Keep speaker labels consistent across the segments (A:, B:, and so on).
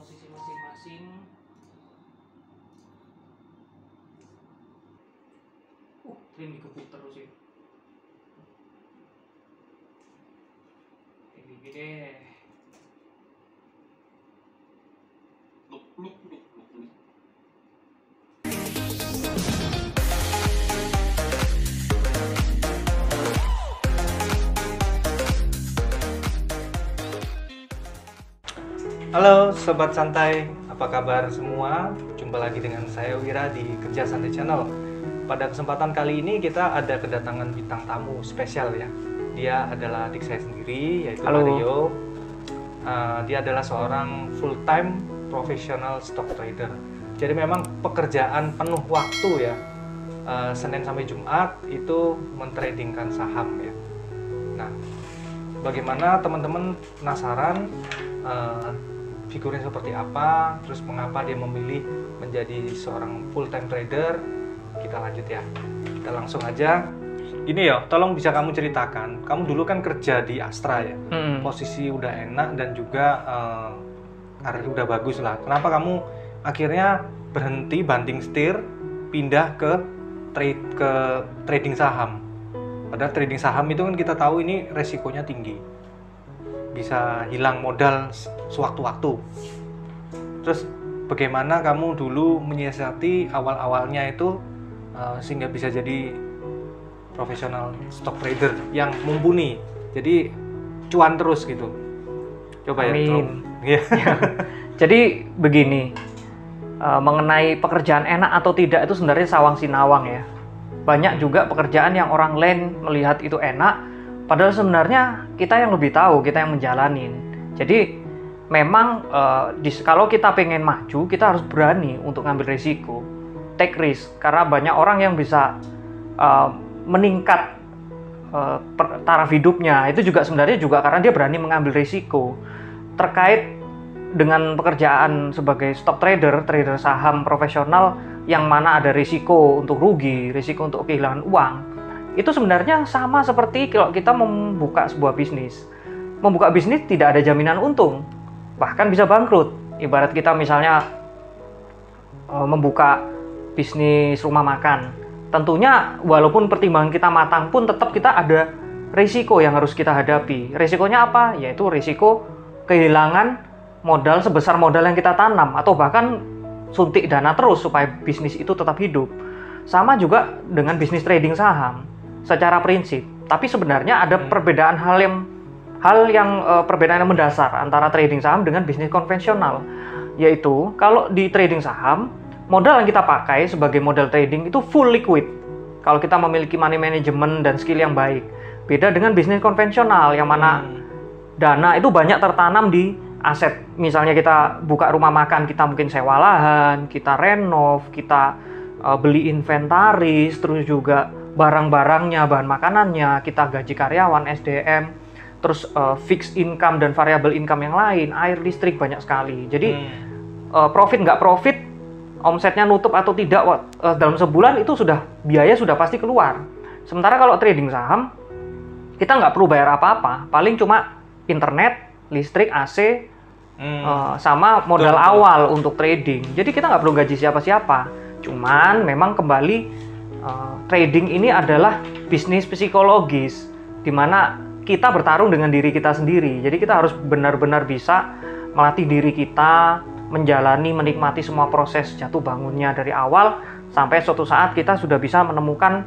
A: posisi masing-masing. Trim dikebuk terus ya. Kayak gini deh.
B: Halo Sobat Santai, apa kabar semua? Jumpa lagi dengan saya Wira di Kerja Santai Channel. Pada kesempatan kali ini kita ada kedatangan bintang tamu spesial ya. Dia adalah adik saya sendiri, yaitu
A: Halo.
B: Mario. Dia adalah seorang full-time professional stock trader. Jadi memang pekerjaan penuh waktu ya. Senin sampai Jumat itu mentradingkan saham ya. Nah, bagaimana teman-teman penasaran figurnya seperti apa, terus mengapa dia memilih menjadi seorang full-time trader? Kita lanjut ya. Kita langsung aja. Ini ya, tolong bisa kamu ceritakan. Kamu dulu kan kerja di Astra ya. Posisi udah enak dan juga karir udah bagus lah. Kenapa kamu akhirnya berhenti banting setir, pindah ke trading saham? Padahal trading saham itu kan kita tahu ini resikonya tinggi. Bisa hilang modal sewaktu-waktu. Terus bagaimana kamu dulu menyiasati awal-awalnya itu sehingga bisa jadi profesional stock trader yang mumpuni, jadi cuan terus gitu. Coba
A: Amin.
B: Ya.
A: Jadi begini, mengenai pekerjaan enak atau tidak itu sebenarnya sawang sinawang ya. Banyak juga pekerjaan yang orang lain melihat itu enak, padahal sebenarnya kita yang lebih tahu, kita yang menjalanin. Jadi memang kalau kita pengen maju, kita harus berani untuk ngambil risiko, take risk. Karena banyak orang yang bisa meningkat taraf hidupnya, itu juga sebenarnya juga karena dia berani mengambil risiko. Terkait dengan pekerjaan sebagai stock trader, trader saham profesional, yang mana ada risiko untuk rugi, risiko untuk kehilangan uang, itu sebenarnya sama seperti kalau kita membuka sebuah bisnis. Membuka bisnis tidak ada jaminan untung, bahkan bisa bangkrut. Ibarat kita misalnya membuka bisnis rumah makan, tentunya walaupun pertimbangan kita matang pun tetap kita ada risiko yang harus kita hadapi. Risikonya apa? Yaitu risiko kehilangan modal sebesar modal yang kita tanam, atau bahkan suntik dana terus supaya bisnis itu tetap hidup. Sama juga dengan bisnis trading saham secara prinsip, tapi sebenarnya ada perbedaan perbedaan yang mendasar antara trading saham dengan bisnis konvensional. Yaitu kalau di trading saham, modal yang kita pakai sebagai modal trading itu full liquid kalau kita memiliki money management dan skill yang baik. Beda dengan bisnis konvensional yang mana dana itu banyak tertanam di aset. Misalnya kita buka rumah makan, kita mungkin sewa lahan, kita renov, kita beli inventaris, terus juga barang-barangnya, bahan makanannya, kita gaji karyawan, SDM, terus fixed income dan variable income yang lain, air, listrik, banyak sekali. Jadi profit nggak profit, omsetnya nutup atau tidak dalam sebulan itu biaya sudah pasti keluar. Sementara kalau trading saham, kita nggak perlu bayar apa-apa, paling cuma internet, listrik, AC, sama modal awal untuk trading. Jadi kita nggak perlu gaji siapa-siapa. Cuman memang kembali trading ini adalah bisnis psikologis, di mana kita bertarung dengan diri kita sendiri. Jadi kita harus benar-benar bisa melatih diri kita, menikmati semua proses jatuh bangunnya dari awal sampai suatu saat kita sudah bisa menemukan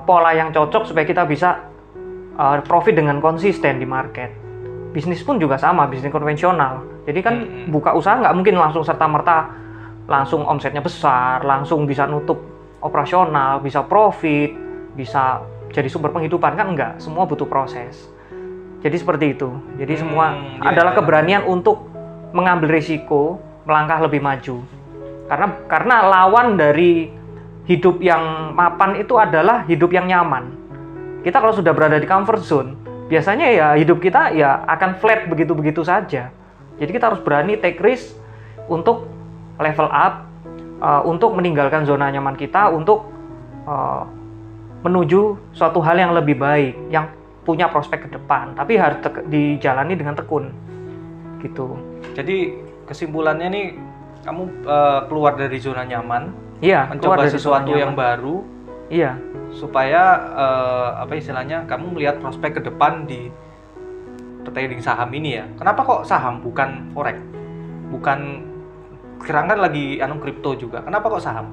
A: pola yang cocok supaya kita bisa profit dengan konsisten di market. Bisnis pun juga sama, bisnis konvensional. Jadi kan buka usaha nggak mungkin langsung serta-merta langsung omsetnya besar, langsung bisa nutup operasional, bisa profit, bisa jadi sumber penghidupan, kan enggak. Semua butuh proses. Jadi seperti itu. Jadi semua adalah keberanian untuk mengambil risiko, melangkah lebih maju. Karena lawan dari hidup yang mapan itu adalah hidup yang nyaman. Kita kalau sudah berada di comfort zone, biasanya ya hidup kita ya akan flat begitu-begitu saja. Jadi kita harus berani take risk untuk level up, untuk meninggalkan zona nyaman kita, untuk menuju suatu hal yang lebih baik, yang punya prospek ke depan. Tapi harus dijalani dengan tekun, gitu.
B: Jadi kesimpulannya nih, kamu keluar dari zona nyaman,
A: Iya, keluar
B: mencoba
A: dari
B: sesuatu
A: zona
B: yang
A: nyaman.
B: baru,
A: Iya.
B: supaya apa istilahnya, kamu melihat prospek ke depan di trading saham ini ya. Kenapa kok saham bukan forex? Bukan, sekarang kan lagi kripto juga. Kenapa kok saham?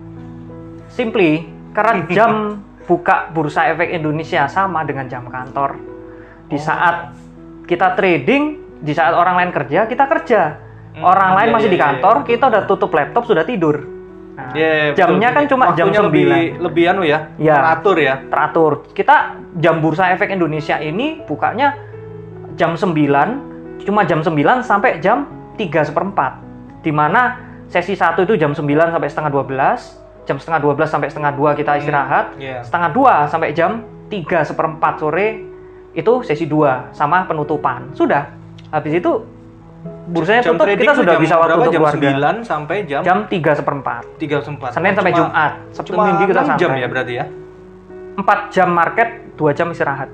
A: Simply karena jam buka Bursa Efek Indonesia sama dengan jam kantor. Di saat kita trading, di saat orang lain kerja, kita kerja. Orang lain masih di kantor, kita udah tutup laptop, sudah tidur. Nah, jamnya kan cuma jam 9.
B: Lebih teratur ya.
A: Teratur. Kita jam Bursa Efek Indonesia ini bukanya jam 9, cuma jam 9 sampai jam 3:04. Di mana sesi 1 itu jam 9 sampai setengah 12, jam setengah 12 sampai setengah 2 kita istirahat, setengah 2 sampai jam 3:04 sore itu sesi 2 sama penutupan. Sudah. Habis itu bursanya tutup, kita sudah bisa waktu untuk keluarga.
B: Jam 9 sampai jam
A: 3:04.
B: 3:04.
A: Senin sampai Jumat. Sabtu Minggu kita santai.
B: Jam ya berarti ya?
A: 4 jam market, 2 jam istirahat.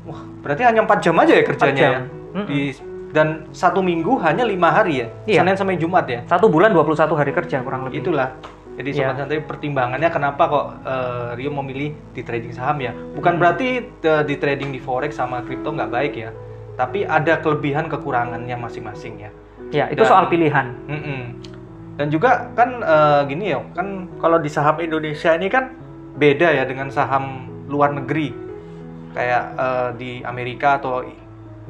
B: Wah, berarti hanya 4 jam aja ya kerjanya
A: 4 jam.
B: ya? Dan 1 minggu hanya 5 hari ya?
A: Iya.
B: Senin sampai Jumat ya?
A: 1 bulan 21 hari kerja kurang lebih.
B: Itulah. Jadi Sobat Santai, pertimbangannya kenapa kok Rio memilih di trading saham ya? Bukan berarti di trading di forex sama kripto nggak baik ya. Tapi ada kelebihan kekurangannya masing-masing ya.
A: Ya, itu soal pilihan.
B: Dan juga kan gini ya, kan kalau di saham Indonesia ini kan beda ya dengan saham luar negeri. Kayak di Amerika atau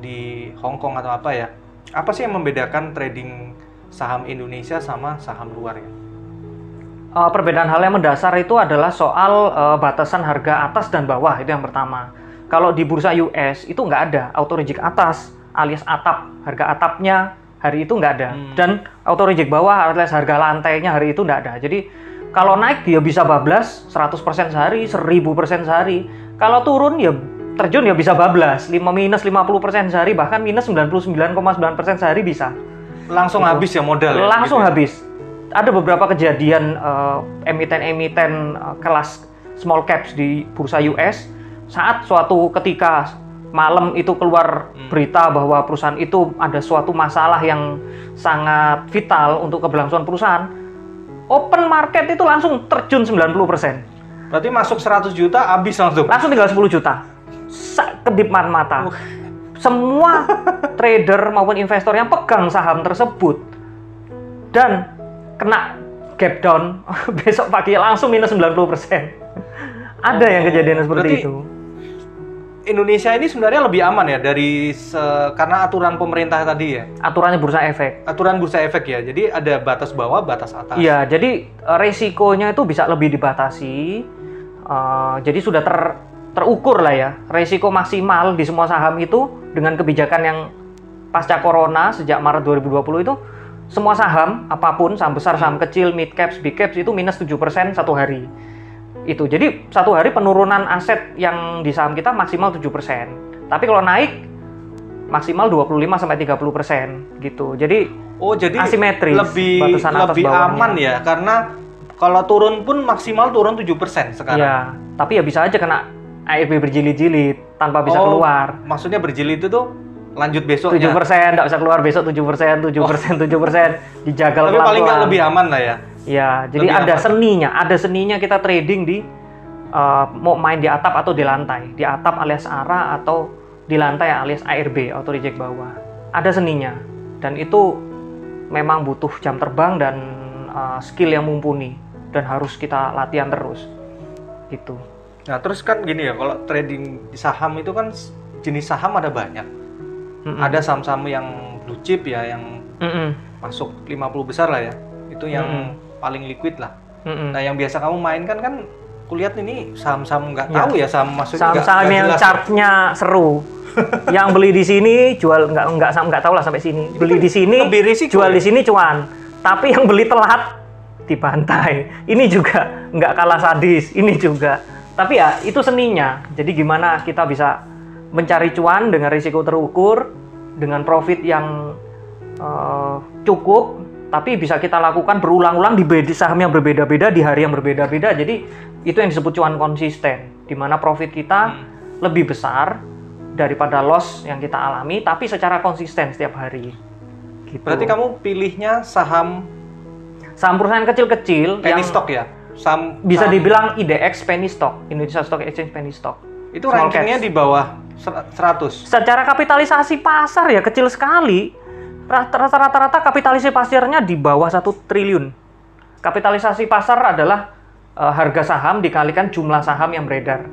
B: di Hong Kong atau apa ya. Apa sih yang membedakan trading saham Indonesia sama saham luar ya?
A: Perbedaan hal yang mendasar itu adalah soal batasan harga atas dan bawah, itu yang pertama. Kalau di bursa US itu nggak ada auto reject atas alias atap, harga atapnya hari itu nggak ada. Dan auto reject bawah alias harga lantainya hari itu nggak ada. Jadi kalau naik dia bisa bablas 100% sehari, 1000% sehari. Kalau turun ya terjun ya bisa bablas minus 50% sehari, bahkan minus 99,9% sehari bisa.
B: Langsung gitu. Habis ya modal ya?
A: Langsung
B: gitu ya?
A: Habis. Ada beberapa kejadian emiten-emiten kelas small caps di bursa US saat suatu ketika malam itu keluar berita bahwa perusahaan itu ada suatu masalah yang sangat vital untuk keberlangsungan perusahaan, open market itu langsung terjun 90%.
B: Berarti masuk 100 juta habis langsung? Langsung
A: tinggal 10 juta. Kedip mata. Semua trader maupun investor yang pegang saham tersebut dan kena gap down, besok pagi langsung minus 90%. Ada yang kejadian seperti itu.
B: Indonesia ini sebenarnya lebih aman ya karena aturan pemerintah tadi ya?
A: Aturannya bursa efek.
B: Aturan bursa efek ya, jadi ada batas bawah, batas atas.
A: Iya, jadi resikonya itu bisa lebih dibatasi. Jadi sudah terukur lah ya, resiko maksimal di semua saham itu dengan kebijakan yang pasca corona sejak Maret 2020 itu semua saham apapun, saham besar, saham kecil, mid caps, big caps itu minus 7% satu hari. Itu. Jadi satu hari penurunan aset yang di saham kita maksimal 7%. Tapi kalau naik maksimal 25-30% gitu. Jadi asimetris,
B: lebih aman ya, karena kalau turun pun maksimal turun 7% sekarang.
A: Iya, tapi ya bisa aja kena ARB berjilid-jilid tanpa bisa keluar.
B: Maksudnya berjilid itu tuh lanjut besoknya
A: 7%, nggak bisa keluar besok 7%, 7%, 7%, dijagal
B: pelan-pelan. Tapi paling nggak lebih aman lah ya.
A: Ya, jadi ada seninya kita trading di mau main di atap atau di lantai. Di atap alias ARA atau di lantai alias ARB, auto reject bawah. Ada seninya. Dan itu memang butuh jam terbang dan skill yang mumpuni dan harus kita latihan terus. Gitu.
B: Nah, terus kan gini ya, kalau trading di saham itu kan jenis saham ada banyak. Ada saham-saham yang blue chip ya, yang masuk 50 besar lah ya. Itu yang paling liquid lah. Nah, yang biasa kamu mainkan kan kulihat ini saham-saham nggak tahu ya, saham maksudnya
A: saham-saham yang chartnya seru. Yang beli di sini jual nggak tahu lah sampai sini. Beli di sini jual di sini cuan. Tapi yang beli telat dibantai. Ini juga nggak kalah sadis. Ini juga. Tapi ya itu seninya. Jadi gimana kita bisa mencari cuan dengan risiko terukur, dengan profit yang cukup, tapi bisa kita lakukan berulang-ulang di saham yang berbeda-beda di hari yang berbeda-beda. Jadi itu yang disebut cuan konsisten, di mana profit kita lebih besar daripada loss yang kita alami, tapi secara konsisten setiap hari. Gitu.
B: Berarti kamu pilihnya saham
A: perusahaan kecil-kecil
B: penny
A: yang
B: stock ya?
A: bisa dibilang IDX penny stock, Indonesia Stock Exchange penny stock.
B: Itu
A: Small
B: rankingnya
A: caps.
B: di bawah 100.
A: Secara kapitalisasi pasar ya kecil sekali. Rata-rata kapitalisasi pasarnya di bawah 1 triliun. Kapitalisasi pasar adalah harga saham dikalikan jumlah saham yang beredar.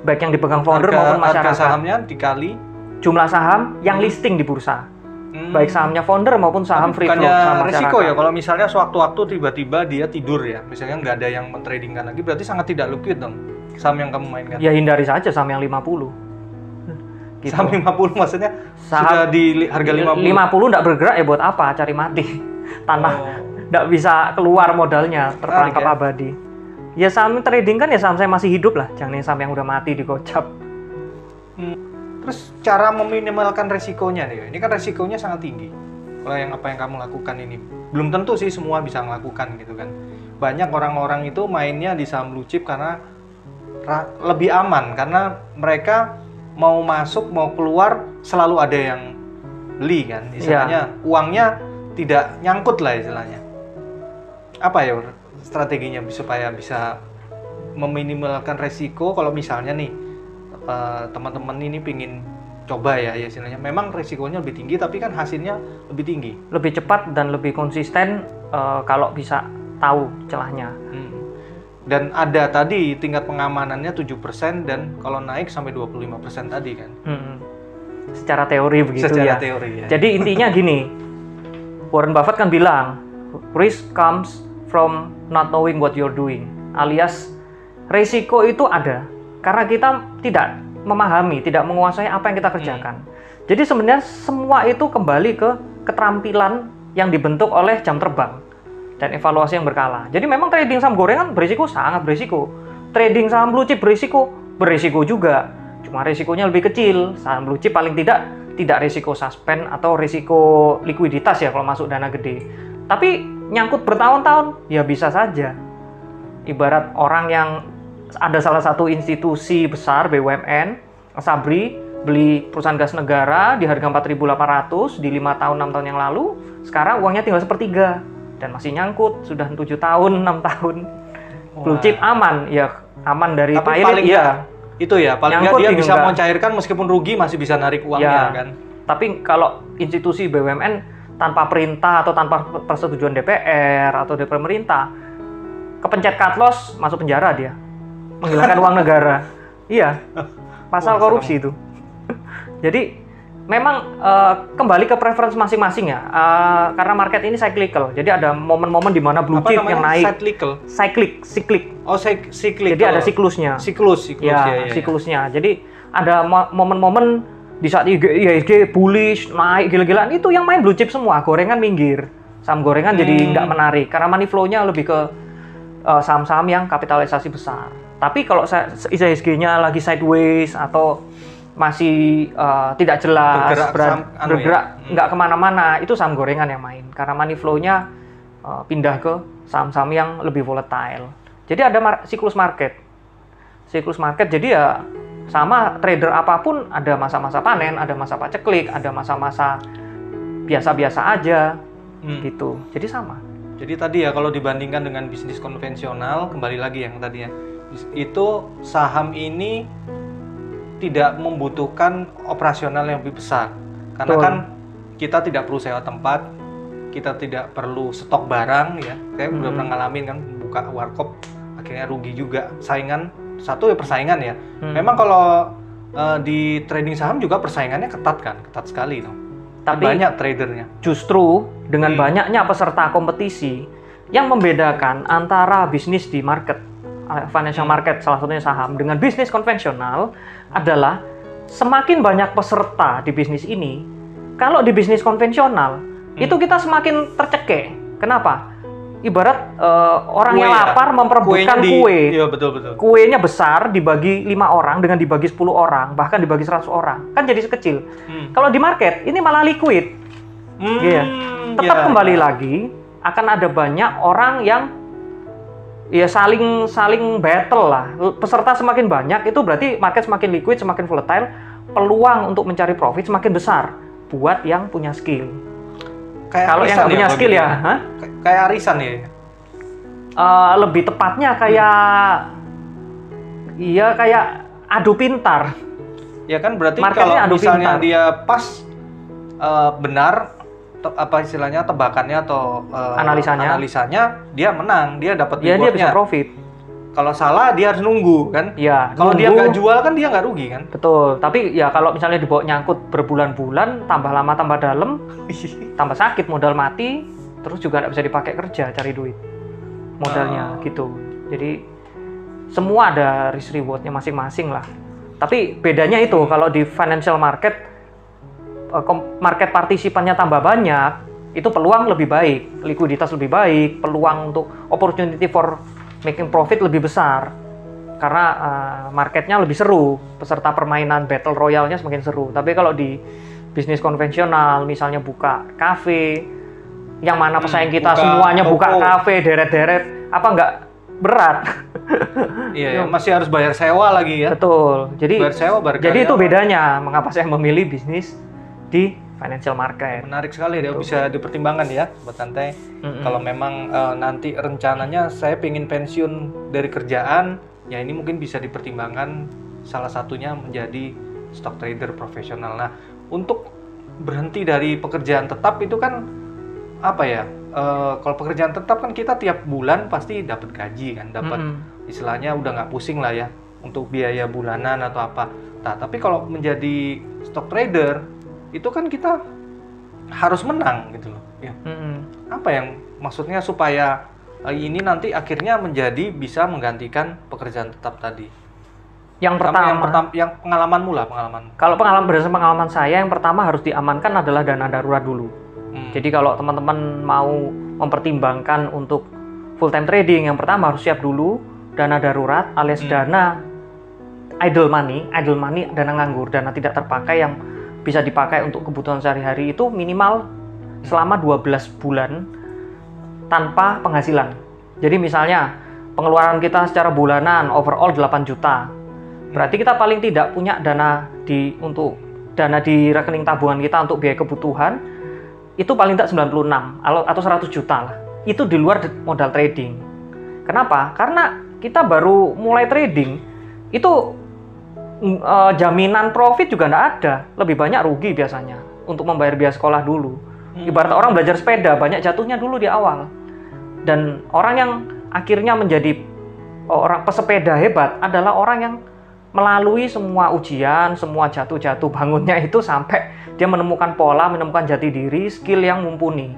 A: Baik yang dipegang founder maupun masyarakat.
B: Harga sahamnya dikali
A: jumlah saham yang listing di bursa. Baik sahamnya founder maupun saham free float, saham masyarakat.
B: Risiko ya kalau misalnya sewaktu-waktu tiba-tiba dia tidur ya, misalnya nggak ada yang mentradingkan lagi, berarti sangat tidak liquid dong saham yang kamu mainkan.
A: Ya hindari saja saham yang 50. Gitu.
B: Saham 50 maksudnya
A: Saham
B: sudah di harga 50.
A: 50 nggak bergerak ya buat apa? Cari mati. Tanah nggak bisa keluar modalnya, terperangkap
B: ya?
A: abadi. Ya saham trading kan ya saham saya masih hidup lah, jangan yang saham yang udah mati digocap.
B: Terus cara meminimalkan resikonya nih, ini kan resikonya sangat tinggi. Kalau yang apa yang kamu lakukan ini, belum tentu sih semua bisa melakukan gitu kan. Banyak orang-orang itu mainnya di saham blue chip karena lebih aman, karena mereka mau masuk mau keluar selalu ada yang beli kan, istilahnya uangnya tidak nyangkut lah istilahnya. Apa ya strateginya supaya bisa meminimalkan resiko kalau misalnya nih teman-teman ini pingin coba ya istilahnya, memang resikonya lebih tinggi tapi kan hasilnya lebih tinggi,
A: lebih cepat dan lebih konsisten kalau bisa tahu celahnya.
B: Dan ada tadi tingkat pengamanannya 7% dan kalau naik sampai 25% tadi kan.
A: Secara teori begitu
B: Secara
A: ya.
B: teori ya.
A: Jadi intinya gini, Warren Buffett kan bilang, risk comes from not knowing what you're doing. Alias, resiko itu ada karena kita tidak memahami, tidak menguasai apa yang kita kerjakan. Jadi sebenarnya semua itu kembali ke keterampilan yang dibentuk oleh jam terbang dan evaluasi yang berkala. Jadi memang trading saham gorengan berisiko, sangat berisiko. Trading saham blue chip berisiko juga. Cuma risikonya lebih kecil. Saham blue chip paling tidak risiko suspend atau risiko likuiditas ya kalau masuk dana gede. Tapi nyangkut bertahun-tahun ya bisa saja. Ibarat orang yang ada salah satu institusi besar BUMN, Sabri, beli perusahaan gas negara di harga 4.800 di 5 tahun 6 tahun yang lalu, sekarang uangnya tinggal sepertiga dan masih nyangkut sudah 7 tahun 6 tahun. Blue chip aman ya, aman dari pilot ya.
B: Itu ya, paling nggak dia bisa mencairkan meskipun rugi masih bisa narik uangnya kan.
A: Tapi kalau institusi BUMN tanpa perintah atau tanpa persetujuan DPR atau dari pemerintah, kepencet cut loss masuk penjara dia, menghilangkan uang negara. Iya, pasal korupsi itu. Jadi memang kembali ke preference masing-masing ya, karena market ini cyclical. Jadi ada momen-momen di mana blue chip yang naik. Cyclic.
B: Oh, cyclic.
A: Jadi ada siklusnya.
B: Siklus
A: ya. Siklusnya. Jadi ada momen-momen di saat IHSG bullish naik gila-gilaan, itu yang main blue chip semua, gorengan minggir. Saham gorengan jadi nggak menarik karena money flow-nya lebih ke saham-saham yang kapitalisasi besar. Tapi kalau IHSG-nya lagi sideways atau masih tidak jelas, bergerak nggak kemana-mana, itu saham gorengan yang main karena money flow-nya pindah ke saham-saham yang lebih volatile. Jadi ada siklus market. Jadi ya sama trader apapun ada masa-masa panen, ada masa paceklik, ada masa-masa biasa-biasa aja gitu. Jadi sama.
B: Jadi tadi ya kalau dibandingkan dengan bisnis konvensional, kembali lagi yang tadi ya, itu saham ini tidak membutuhkan operasional yang lebih besar. Karena kan kita tidak perlu sewa tempat, kita tidak perlu stok barang ya. Saya udah pernah ngalamin kan buka warkop akhirnya rugi juga. Persaingan ya. Memang kalau di trading saham juga persaingannya ketat sekali dong. Tapi banyak tradernya.
A: Justru dengan banyaknya peserta kompetisi, yang membedakan antara bisnis di market, financial market salah satunya saham, dengan bisnis konvensional adalah semakin banyak peserta di bisnis ini. Kalau di bisnis konvensional itu kita semakin tercekik. Kenapa? Ibarat orang yang lapar memperebutkan kue.
B: Iya, betul.
A: Kuenya besar dibagi 5 orang dengan dibagi 10 orang, bahkan dibagi 100 orang. Kan jadi sekecil. Kalau di market ini malah liquid. Tetap kembali lagi akan ada banyak orang yang ya saling battle lah. Peserta semakin banyak itu berarti market semakin liquid, semakin volatile, peluang untuk mencari profit semakin besar buat yang punya skill.
B: Kayak
A: kalau yang
B: arisan
A: nggak punya
B: kalau
A: skill
B: gitu
A: ya, hah?
B: Kayak arisan ya.
A: Lebih tepatnya kayak iya kayak adu pintar.
B: Ya kan berarti
A: Marketnya
B: kalau
A: adu
B: misalnya
A: pintar.
B: dia pas benar apa istilahnya tebakannya atau analisanya dia menang, dia dapat
A: Dia bisa
B: rewardnya.
A: profit.
B: Kalau salah dia harus nunggu kan.
A: Iya,
B: Kalau dia
A: nunggu.
B: nggak jual kan dia nggak rugi kan.
A: Betul, tapi ya kalau misalnya dibawa nyangkut berbulan-bulan, tambah lama tambah dalam, tambah sakit, modal mati, terus juga nggak bisa dipakai kerja cari duit modalnya gitu. Jadi semua ada risk rewardnya masing-masing lah. Tapi bedanya itu kalau di financial market, market partisipannya tambah banyak, itu peluang lebih baik, likuiditas lebih baik, peluang untuk opportunity for making profit lebih besar. Karena marketnya lebih seru, peserta permainan battle royale-nya semakin seru. Tapi kalau di bisnis konvensional, misalnya buka kafe, yang mana pesaing kita semuanya buka kafe, deret-deret, apa nggak berat?
B: Iya, masih harus bayar sewa lagi ya.
A: Betul. Jadi
B: bayar sewa,
A: jadi itu bedanya mengapa saya memilih bisnis di financial market.
B: Menarik sekali ya, bisa dipertimbangkan ya Sobat Santai. Kalau memang nanti rencananya saya pengen pensiun dari kerjaan, ya ini mungkin bisa dipertimbangkan salah satunya menjadi stock trader profesional. Nah, untuk berhenti dari pekerjaan tetap itu kan apa ya? Kalau pekerjaan tetap kan kita tiap bulan pasti dapat gaji kan, dapat istilahnya udah nggak pusing lah ya untuk biaya bulanan atau apa. Nah, tapi kalau menjadi stock trader itu kan kita harus menang gitu loh. Ya. Apa yang maksudnya supaya ini nanti akhirnya menjadi bisa menggantikan pekerjaan tetap tadi?
A: Yang pertama,
B: yang pengalamanmu lah, pengalaman.
A: Kalau berdasarkan pengalaman saya, yang pertama harus diamankan adalah dana darurat dulu. Jadi kalau teman-teman mau mempertimbangkan untuk full time trading, yang pertama harus siap dulu dana darurat alias dana idle money, dana nganggur, dana tidak terpakai yang bisa dipakai untuk kebutuhan sehari-hari itu minimal selama 12 bulan tanpa penghasilan. Jadi misalnya pengeluaran kita secara bulanan overall 8 juta. Berarti kita paling tidak punya dana di rekening tabungan kita untuk biaya kebutuhan itu paling tidak 96 atau 100 juta lah. Itu di luar modal trading. Kenapa? Karena kita baru mulai trading itu jaminan profit juga nggak ada, lebih banyak rugi biasanya untuk membayar biaya sekolah dulu. Ibarat orang belajar sepeda, banyak jatuhnya dulu di awal. Dan orang yang akhirnya menjadi orang pesepeda hebat adalah orang yang melalui semua ujian, semua jatuh-jatuh bangunnya itu sampai dia menemukan pola, menemukan jati diri, skill yang mumpuni.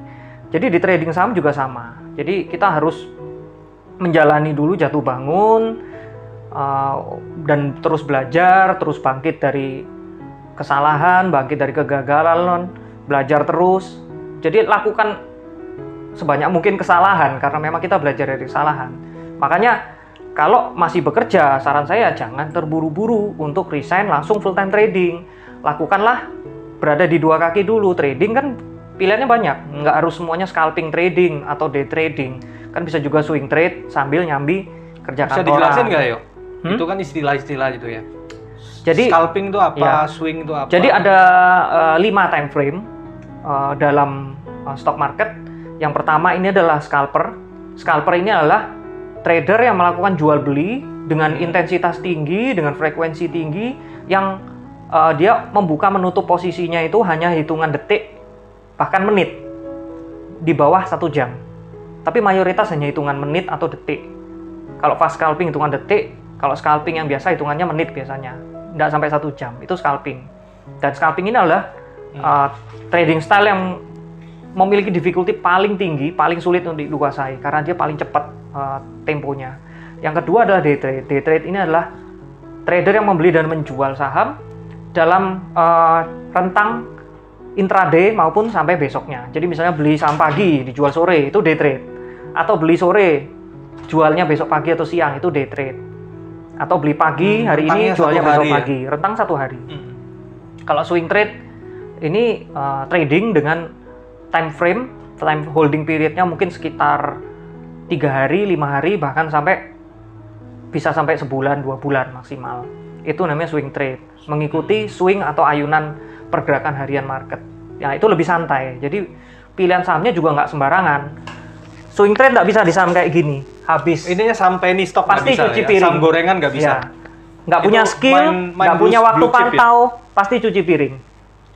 A: Jadi di trading saham juga sama. Jadi kita harus menjalani dulu jatuh bangun, dan terus belajar, terus bangkit dari kesalahan, bangkit dari kegagalan, belajar terus. Jadi lakukan sebanyak mungkin kesalahan karena memang kita belajar dari kesalahan. Makanya kalau masih bekerja, saran saya jangan terburu-buru untuk resign langsung full time trading. Lakukanlah berada di dua kaki dulu. Trading kan pilihannya banyak, nggak harus semuanya scalping trading atau day trading. Kan bisa juga swing trade sambil nyambi kerja kantoran.
B: Bisa dijelasin nggak yuk? Itu kan istilah-istilah gitu ya.
A: Jadi
B: scalping itu apa, ya. Swing itu apa?
A: Jadi ada 5 time frame dalam stock market. Yang pertama ini adalah scalper. Scalper ini adalah trader yang melakukan jual beli dengan intensitas tinggi, dengan frekuensi tinggi, yang dia membuka menutup posisinya itu hanya hitungan detik, bahkan menit, di bawah 1 jam. Tapi mayoritas hanya hitungan menit atau detik. Kalau fast scalping hitungan detik, kalau scalping yang biasa hitungannya menit biasanya, nggak sampai 1 jam, itu scalping. Dan scalping ini adalah trading style yang memiliki difficulty paling tinggi, paling sulit untuk dikuasai, karena dia paling cepat temponya. Yang kedua adalah day trade. Day trade ini adalah trader yang membeli dan menjual saham dalam rentang intraday maupun sampai besoknya. Jadi misalnya beli saham pagi, dijual sore, itu day trade. Atau beli sore, jualnya besok pagi atau siang, itu day trade. Atau beli pagi hari ini, jualnya besok pagi, rentang 1 hari. Kalau swing trade ini trading dengan time holding periodnya mungkin sekitar 3 hari, 5 hari, bahkan bisa sampai sebulan, 2 bulan maksimal. Itu namanya swing trade, mengikuti swing atau ayunan pergerakan harian market. Ya itu lebih santai. Jadi pilihan sahamnya juga nggak sembarangan. Swing trade nggak bisa di saham kayak gini, habis.
B: Ininya saham penny stock nggak
A: Pasti
B: bisa
A: cuci
B: ya?
A: piring.
B: Saham gorengan nggak bisa.
A: Ya. Nggak punya
B: Itu
A: skill,
B: main
A: nggak punya waktu
B: blue chip ya?
A: pantau, pasti cuci piring.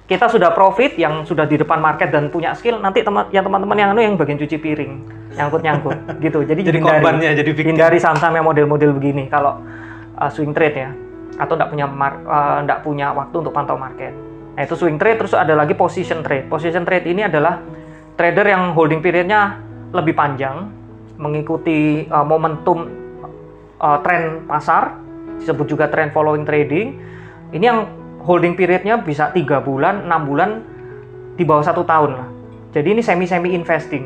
A: Kita sudah profit, yang sudah di depan market dan punya skill, nanti teman-teman yang bagian cuci piring, nyangkut gitu. Jadi
B: korbannya, jadi victim.
A: hindari saham-saham yang model-model begini kalau swing trade ya, atau nggak punya waktu untuk pantau market. Nah, itu swing trade. Terus ada lagi position trade. Position trade ini adalah trader yang holding periodnya lebih panjang, mengikuti momentum tren pasar, disebut juga trend following trading. Ini yang holding periodnya bisa 3 bulan, 6 bulan, di bawah 1 tahun lah. Jadi ini semi investing.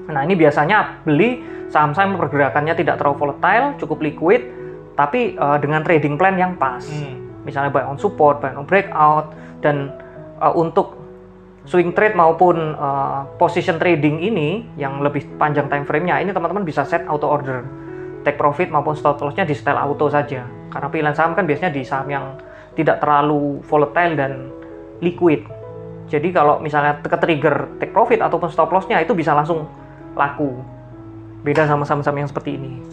A: Nah, ini biasanya beli saham-saham yang pergerakannya tidak terlalu volatile, cukup liquid, tapi dengan trading plan yang pas. Misalnya buy on support, buy on breakout, dan untuk swing trade maupun position trading ini yang lebih panjang time frame-nya, ini teman-teman bisa set auto order. Take profit maupun stop loss-nya di setel auto saja. Karena pilihan saham kan biasanya di saham yang tidak terlalu volatile dan liquid. Jadi kalau misalnya ke-trigger take profit ataupun stop loss-nya itu bisa langsung laku. Beda sama saham-saham yang seperti ini.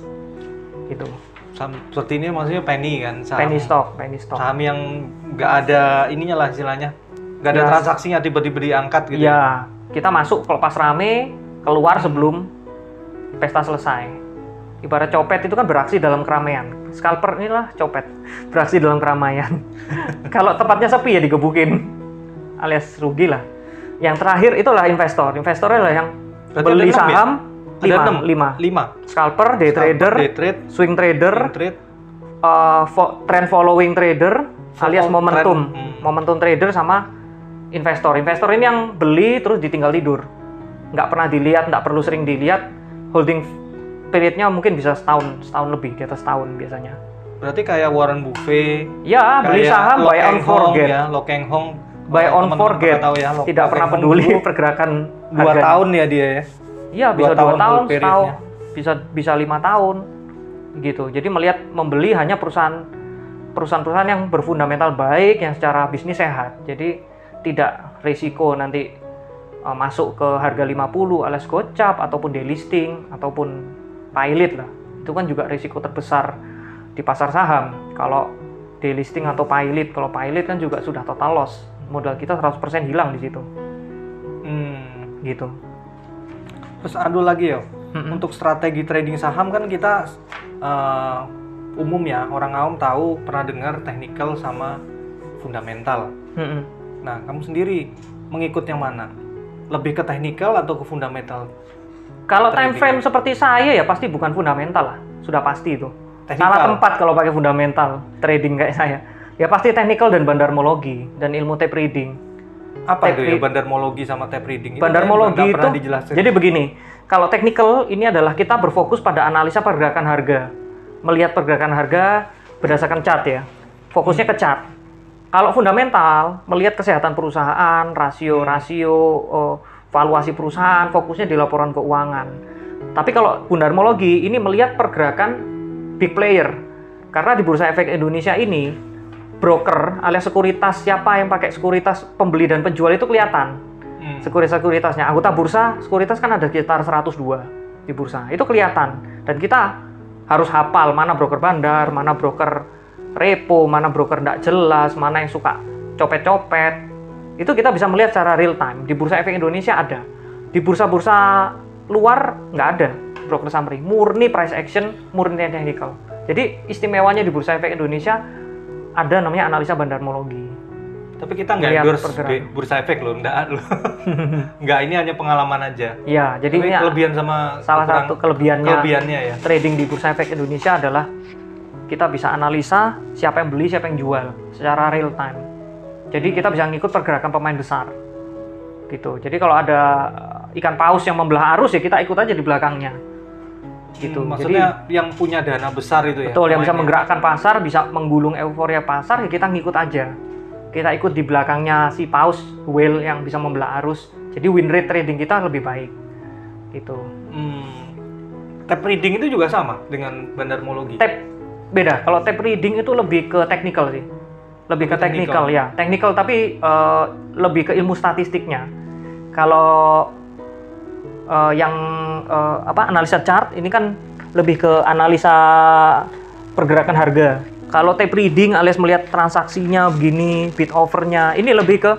A: Gitu.
B: Saham seperti ini maksudnya penny kan?
A: Penny stock.
B: Saham yang nggak ada ininya lah istilahnya. Nggak ada transaksinya, tiba-tiba diangkat gitu.
A: Iya, kita masuk kalau pas rame, keluar sebelum pesta selesai. Ibarat copet itu kan beraksi dalam keramaian. Scalper inilah copet, beraksi dalam keramaian. Kalau tempatnya sepi ya digebukin, alias rugi lah. Yang terakhir itulah investor. Investor adalah yang
B: berarti
A: beli saham.
B: Ya?
A: 5. Scalper, day trade, swing trader, trend following trader, alias momentum trader sama investor. Investor ini yang beli terus ditinggal tidur. Nggak pernah dilihat, nggak perlu sering dilihat. Holding periodnya mungkin bisa setahun lebih, di atas setahun biasanya.
B: Berarti kayak Warren Buffett.
A: Ya, beli saham buy on forget.
B: Ya, Lo Keng Hong.
A: Buy on forget.
B: Ya,
A: tidak pernah peduli pergerakan
B: 2 tahun ya dia ya.
A: Iya, bisa 2 tahun, setahun, bisa 5 tahun gitu. Jadi membeli hanya perusahaan-perusahaan yang berfundamental baik, yang secara bisnis sehat. Jadi tidak risiko nanti masuk ke harga 50 alias gocap ataupun delisting ataupun pilot lah. Itu kan juga risiko terbesar di pasar saham. Kalau delisting atau pilot, kalau pilot kan juga sudah total loss. Modal kita 100% hilang di situ. Gitu.
B: Terus ada lagi ya, untuk strategi trading saham kan kita umum ya, orang awam tahu, pernah dengar technical sama fundamental. Nah, kamu sendiri mengikut yang mana? Lebih ke technical atau ke fundamental?
A: Kalau time frame seperti saya ya pasti bukan fundamental lah, sudah pasti itu.
B: Technical.
A: Salah tempat kalau pakai fundamental trading kayak saya. Ya pasti technical dan bandarmologi dan ilmu tape reading.
B: Apa itu ya bandarmologi sama tape reading?
A: Bandarmologi itu jadi begini. Kalau technical ini adalah kita berfokus pada analisa pergerakan harga, melihat pergerakan harga berdasarkan chart ya. Fokusnya ke chart. Kalau fundamental melihat kesehatan perusahaan, rasio valuasi perusahaan, fokusnya di laporan keuangan. Tapi kalau bandarmologi ini melihat pergerakan big player. Karena di Bursa Efek Indonesia ini broker alias sekuritas, siapa yang pakai sekuritas pembeli dan penjual itu kelihatan. Sekuritasnya anggota bursa, sekuritas kan ada sekitar 102 di bursa. Itu kelihatan. Dan kita harus hafal mana broker bandar, mana broker repo, mana broker tidak jelas, mana yang suka copet-copet. Itu kita bisa melihat secara real time. Di Bursa Efek Indonesia ada. Di bursa-bursa luar nggak ada broker summary. Murni price action, murni technical. Jadi istimewanya di Bursa Efek Indonesia ada namanya analisa bandarmologi.
B: Tapi kita nggak endorse Bursa Efek loh, nggak, ini hanya pengalaman aja.
A: Iya, jadi
B: ini kelebihan sama
A: salah satu kelebihannya
B: ya.
A: Trading di Bursa Efek Indonesia adalah kita bisa analisa siapa yang beli, siapa yang jual secara real time. Jadi kita bisa ngikut pergerakan pemain besar. Gitu. Jadi kalau ada ikan paus yang membelah arus ya kita ikut aja di belakangnya. Gitu.
B: Maksudnya jadi, yang punya dana besar itu ya.
A: Betul, yang bisa menggerakkan pasar, bisa menggulung euforia pasar, ya kita ngikut aja. Kita ikut di belakangnya si paus, whale yang bisa membelah arus. Jadi win rate trading kita lebih baik. Gitu.
B: Tape reading itu juga sama dengan bandarmologi?
A: Beda. Kalau tape reading itu lebih ke technical sih. Lebih ke technical ya. Technical tapi lebih ke ilmu statistiknya. Kalau yang analisa chart ini kan lebih ke analisa pergerakan harga. Kalau tape reading alias melihat transaksinya begini, bid overnya, ini lebih ke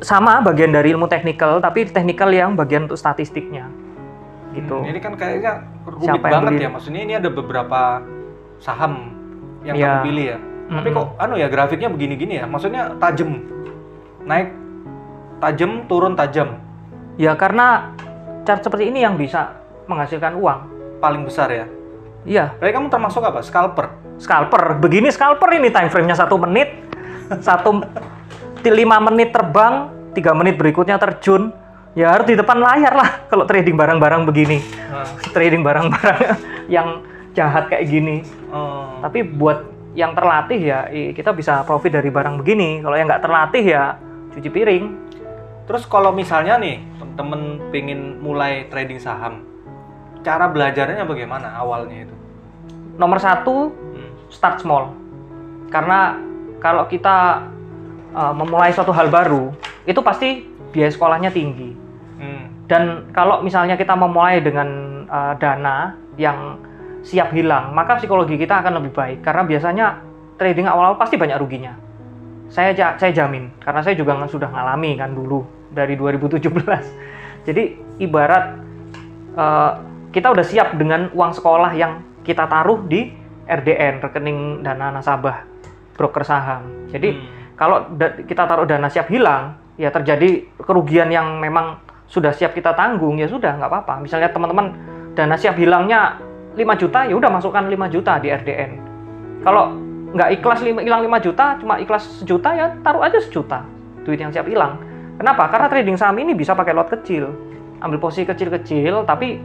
A: sama bagian dari ilmu teknikal, tapi teknikal yang bagian untuk statistiknya. Gitu.
B: Ini kan kayaknya rumit
A: Siapa yang
B: banget
A: beli?
B: ya. Maksudnya ini ada beberapa saham yang
A: Iya.
B: kamu pilih ya. Tapi kok grafiknya begini-gini ya? Maksudnya tajam. Naik tajam, turun tajam.
A: Ya karena chart seperti ini yang bisa menghasilkan uang.
B: Paling besar ya.
A: Iya,
B: Berarti kamu termasuk apa? Scalper.
A: scalper. Begini scalper ini time frame-nya 1 menit. 5 menit terbang, 3 menit berikutnya terjun. Ya harus di depan layar lah kalau trading barang-barang begini. Trading barang-barang yang jahat kayak gini. Tapi buat yang terlatih ya kita bisa profit dari barang begini. Kalau yang nggak terlatih ya cuci piring.
B: Terus kalau misalnya nih temen pengen mulai trading saham, cara belajarnya bagaimana awalnya itu?
A: Nomor 1, start small. Karena kalau kita memulai suatu hal baru, itu pasti biaya sekolahnya tinggi. Dan kalau misalnya kita memulai dengan dana yang siap hilang, maka psikologi kita akan lebih baik. Karena biasanya trading awal-awal pasti banyak ruginya. Saya jamin, karena saya juga sudah ngalami kan dulu dari 2017. Jadi ibarat kita udah siap dengan uang sekolah yang kita taruh di RDN, rekening dana nasabah broker saham. Jadi kalau kita taruh dana siap hilang, ya terjadi kerugian yang memang sudah siap kita tanggung, ya sudah nggak apa-apa. Misalnya teman-teman dana siap hilangnya 5 juta, ya udah masukkan 5 juta di RDN. Kalau nggak ikhlas hilang 5 juta, cuma ikhlas 1 juta, ya taruh aja 1 juta duit yang siap hilang. Kenapa? Karena trading saham ini bisa pakai lot kecil, ambil posisi kecil-kecil, tapi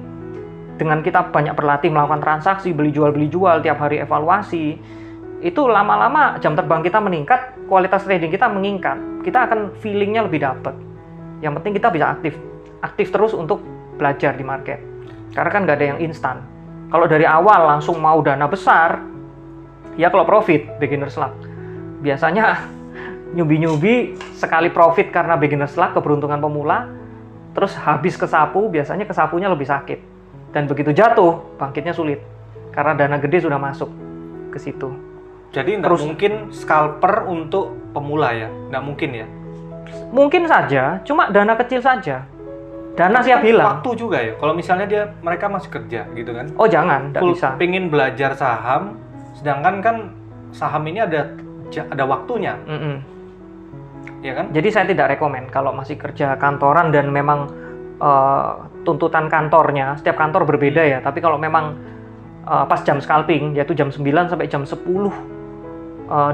A: dengan kita banyak berlatih melakukan transaksi, beli jual tiap hari evaluasi, itu lama-lama jam terbang kita meningkat, kualitas trading kita meningkat, kita akan feelingnya lebih dapat. Yang penting kita bisa aktif terus untuk belajar di market, karena kan nggak ada yang instan. Kalau dari awal langsung mau dana besar, ya kalau profit beginner's luck. Biasanya nyubi sekali profit karena beginner's luck, keberuntungan pemula, terus habis kesapu, biasanya kesapunya lebih sakit. Dan begitu jatuh, bangkitnya sulit. Karena dana gede sudah masuk ke situ.
B: Jadi nggak mungkin scalper untuk pemula ya? Nggak mungkin ya?
A: Mungkin saja, cuma dana kecil saja. Dana siap hilang.
B: Waktu juga ya? Kalau misalnya mereka masih kerja gitu kan?
A: Oh jangan, nggak bisa.
B: Pengen belajar saham, sedangkan kan saham ini ada waktunya. Ya kan?
A: Jadi saya tidak rekomen kalau masih kerja kantoran dan memang tuntutan kantornya, setiap kantor berbeda ya, tapi kalau memang pas jam scalping, yaitu jam 9 sampai jam 10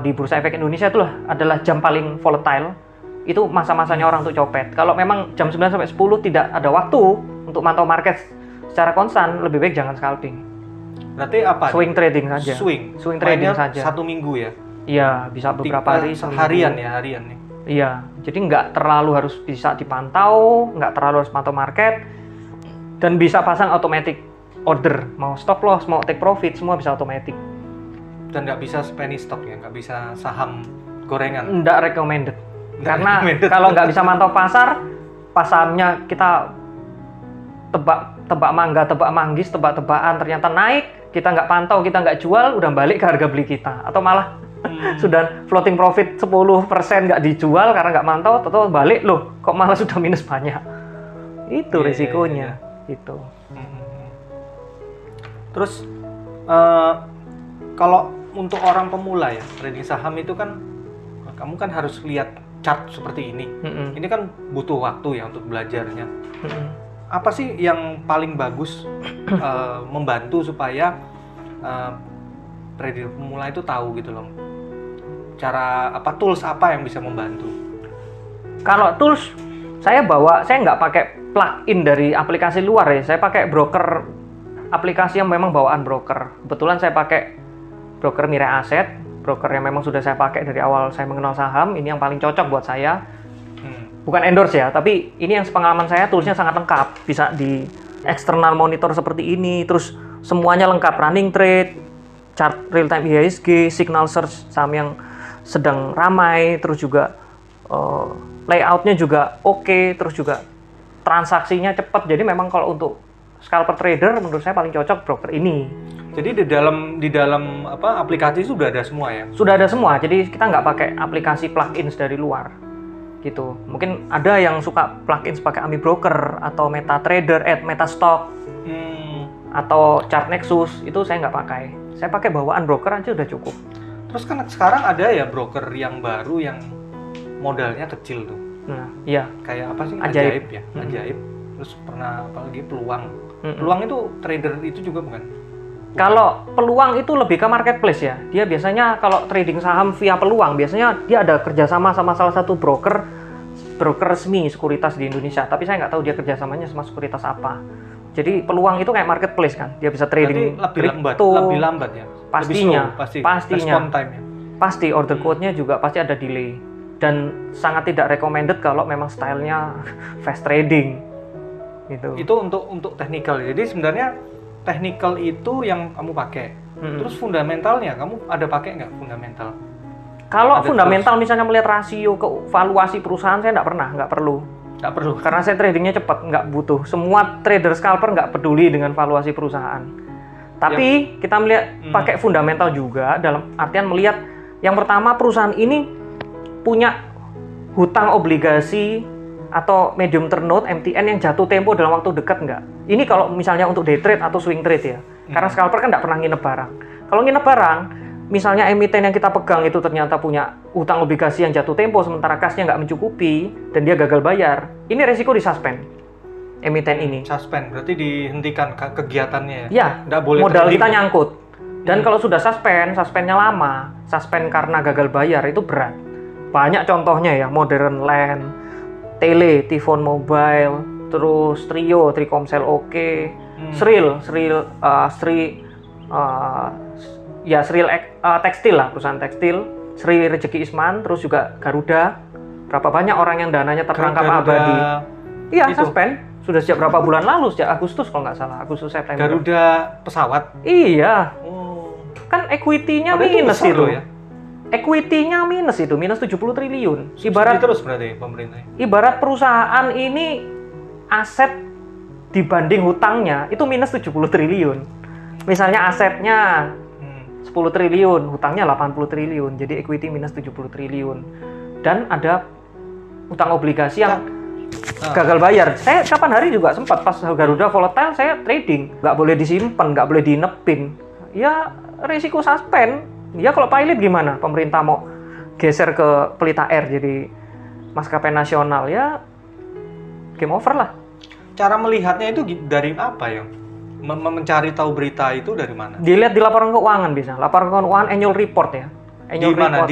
A: di Bursa Efek Indonesia itu adalah jam paling volatile, itu masa-masanya orang untuk copet. Kalau memang jam 9 sampai 10 tidak ada waktu untuk mantau market secara konstan, lebih baik jangan scalping.
B: Berarti apa?
A: Swing trading saja. Swing trading saja.
B: 1 minggu ya?
A: Iya, bisa beberapa hari.
B: Harian nih.
A: Iya, jadi nggak terlalu harus bisa dipantau, nggak terlalu harus pantau market, dan bisa pasang automatic order, mau stop loss, mau take profit, semua bisa automatic.
B: Dan nggak bisa penny stock ya, nggak bisa saham gorengan?
A: Nggak recommended. Karena kalau nggak bisa mantau pasar, pasamnya kita tebak mangga, tebak manggis, tebak-tebakan, ternyata naik, kita nggak pantau, kita nggak jual, udah balik ke harga beli kita. Atau malah sudah floating profit 10% nggak dijual karena nggak mantau, atau balik loh, kok malah sudah minus banyak. Itu risikonya. Gitu.
B: Terus kalau untuk orang pemula ya, trading saham itu kan kamu kan harus lihat chart seperti ini. Ini kan butuh waktu ya untuk belajarnya. Apa sih yang paling bagus membantu supaya trader pemula itu tahu gitu loh, tools apa yang bisa membantu?
A: Kalau tools saya nggak pakai plugin dari aplikasi luar ya, saya pakai broker, aplikasi yang memang bawaan broker. Kebetulan saya pakai broker Mirai Asset, broker yang memang sudah saya pakai dari awal saya mengenal saham. Ini yang paling cocok buat saya. Bukan endorse ya, tapi ini yang sepengalaman saya, toolsnya sangat lengkap. Bisa di external monitor seperti ini, terus semuanya lengkap, running trade, chart real time IHSG, signal search saham yang sedang ramai, terus juga layoutnya juga oke, terus juga transaksinya cepat. Jadi memang kalau untuk scalper trader menurut saya paling cocok broker ini.
B: Jadi di dalam apa aplikasi sudah ada semua ya?
A: Sudah ada semua, jadi kita nggak pakai aplikasi plugins dari luar gitu. Mungkin ada yang suka plugins pakai Ami Broker atau MetaTrader, MetaStock atau Chart Nexus, itu saya nggak pakai. Saya pakai bawaan broker aja udah cukup.
B: Terus kan sekarang ada ya broker yang baru yang modalnya kecil tuh.
A: Nah, iya.
B: Kayak apa sih?
A: Ajaib
B: Ya, Ajaib. Terus pernah apalagi Peluang. Peluang itu trader itu juga bukan?
A: Kalau Peluang itu lebih ke marketplace ya. Dia biasanya kalau trading saham via Peluang, biasanya dia ada kerjasama sama salah satu broker resmi sekuritas di Indonesia. Tapi saya nggak tahu dia kerjasamanya sama sekuritas apa. Jadi Peluang itu kayak marketplace kan. Dia bisa trading
B: lebih lambat ya.
A: Pastinya,
B: pastinya. Respon time ya.
A: Pasti order quote-nya juga pasti ada delay. Dan sangat tidak recommended kalau memang stylenya fast trading. Gitu.
B: Itu untuk technical. Jadi sebenarnya technical itu yang kamu pakai. Terus fundamentalnya kamu ada pakai nggak fundamental?
A: Kalau fundamental misalnya melihat rasio ke valuasi perusahaan saya nggak perlu. Nggak perlu. Karena saya tradingnya cepat, nggak butuh. Semua trader scalper nggak peduli dengan valuasi perusahaan. Tapi kita melihat pakai fundamental juga dalam artian melihat yang pertama perusahaan ini punya hutang obligasi atau medium term note MTN yang jatuh tempo dalam waktu dekat nggak? Ini kalau misalnya untuk day trade atau swing trade ya. Karena scalper kan nggak pernah nginep barang. Kalau nginep barang, misalnya emiten yang kita pegang itu ternyata punya hutang obligasi yang jatuh tempo sementara kasnya nggak mencukupi dan dia gagal bayar, ini resiko disuspend emiten ini.
B: Suspend berarti dihentikan kegiatannya ya?
A: Ya,
B: nggak boleh
A: modal
B: trading.
A: kita nyangkut. Dan kalau sudah suspendnya lama, suspend karena gagal bayar itu berat. Banyak contohnya ya, Modern Land, Tele, Tifon Mobile, terus Trio, Trikomsel Oke, Sril Tekstil lah, perusahaan tekstil, Sri Rezeki Isman, terus juga Garuda. Berapa banyak orang yang dananya terperangkap abadi? Iya, itu suspend. Sudah sejak berapa bulan lalu, sejak Agustus kalau nggak salah, Agustus September.
B: Garuda pesawat?
A: Iya. Kan equity-nya minus itu.
B: Ya?
A: Equity-nya minus itu, minus 70 triliun.
B: Ibarat terus berarti pemerintah.
A: Ibarat perusahaan ini aset dibanding hutangnya itu minus 70 triliun. Misalnya asetnya 10 triliun, hutangnya 80 triliun. Jadi equity minus 70 triliun. Dan ada hutang obligasi yang gagal bayar. Saya kapan hari juga sempat pas Garuda volatile saya trading, nggak boleh disimpan, nggak boleh dinepin. Ya risiko suspend. Ya kalau pilot gimana? Pemerintah mau geser ke Pelita Air jadi maskapai nasional ya game over lah.
B: Cara melihatnya itu dari apa ya? Mencari tahu berita itu dari mana?
A: Dilihat di laporan keuangan bisa. Laporan keuangan annual report ya.
B: Annual report.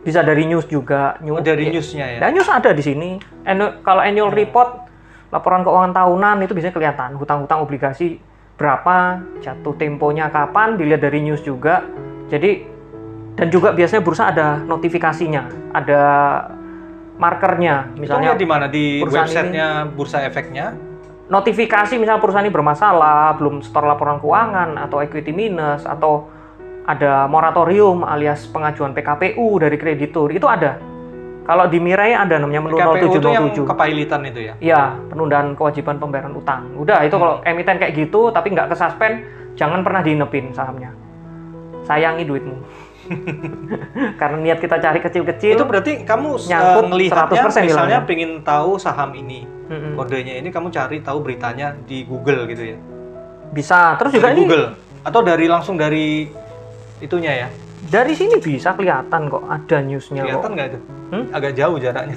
A: Bisa dari news juga.
B: Dari newsnya ya?
A: Dan news ada di sini. Kalau annual report, laporan keuangan tahunan itu bisa kelihatan. Hutang-hutang obligasi berapa, jatuh temponya kapan, dilihat dari news juga. Jadi, dan juga biasanya bursa ada notifikasinya. Ada markernya. Misalnya
B: di mana? Di websitenya Bursa Efeknya?
A: Notifikasi misalnya perusahaan ini bermasalah, belum setor laporan keuangan, atau equity minus, atau ada moratorium alias pengajuan PKPU dari kreditur, itu ada. Kalau di Mirai ada namanya menu 0707.
B: Itu yang kepailitan itu ya?
A: Iya, penundaan kewajiban pembayaran utang. Udah, itu kalau emiten kayak gitu, tapi nggak kesuspend, jangan pernah dinepin sahamnya. Sayangi duitmu. Karena niat kita cari kecil-kecil.
B: Itu berarti kamu melihatnya misalnya pengen tahu saham ini, kodenya ini kamu cari tahu beritanya di Google gitu ya?
A: Bisa. Terus juga
B: ini Google atau langsung dari itunya ya?
A: Dari sini bisa kelihatan kok ada newsnya.
B: Kelihatan nggak itu? Agak jauh jaraknya.